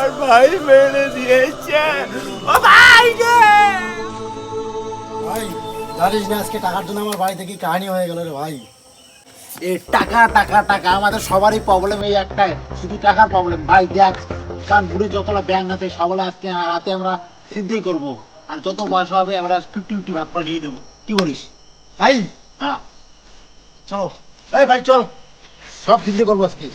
আমার ভাই মেরে দিয়েছে। ও ভাই রে! ভাই জানিস না আজকে টাকার জন্য আমার বাড়িতে কি কাহিনী হয়ে গেল রে ভাই। এই টাকা টাকা টাকা আমাদের সবারই প্রবলেম এই একটাই, শুধু টাকার প্রবলেম ভাই। দেখ কারণ ঘুরে যতটা ব্যাংক আছে সবগুলো আজকে রাতে আমরা সিদ্ধি করবো, আর যত পয়সা হবে আমরা 50-50 ভাগ করে দিয়ে দেবো। কি বলিস ভাই হ্যাঁ চলো, এই ভাই চল, সব সিদ্ধি করবো আজকে।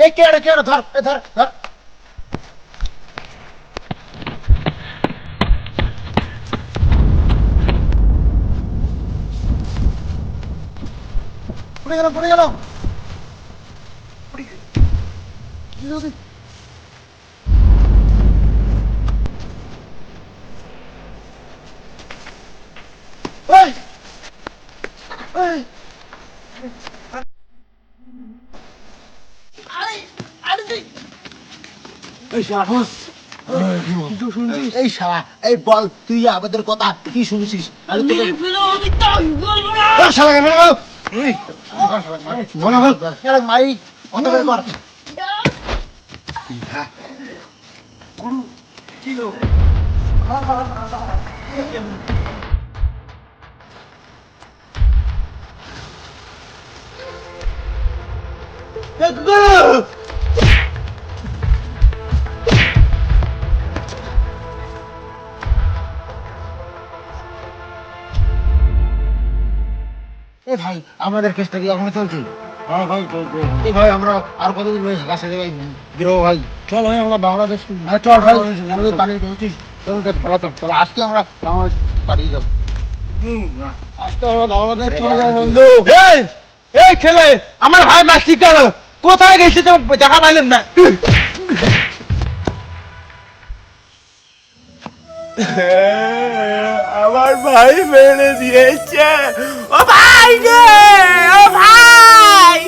এই কে রে, কে রে, ধর ধর ধর। পড়ে গেল পড়ে গেল পড়ে গেল। কি হলো? এই এই এই সাহস, এই শালা, এই বল তুই আমাদের কথা কি শুনছিস? আরে তোকে এই শালাকে মেরে দাও। এই বলা বল শালা মারি অত বের কর। কি হলো? এ ভাই আমাদের কেসটা কি এখনো চলছে? হ্যাঁ ভাই চলছে। এই ভাই আমরা আর কতদিন গাছে ভাই বেরোবো ভাই? চল ভাই আমরা বাংলাদেশ চল ভাই আমাদের পালিয়ে যাচ্ছিস, চল পালাতাম, চল আজকে আমরা বাংলাদেশ পালিয়ে যাবো। আজকে আমরা বাংলাদেশ চলে যাবো বন্ধু। এই এই ছেলে, আমার ভাই মাসি কেন কোথায় গেছে তো দেখা পাইলেন না? আমার ভাই মেরে দিয়েছে। ও ভাই রে! ও ভাই!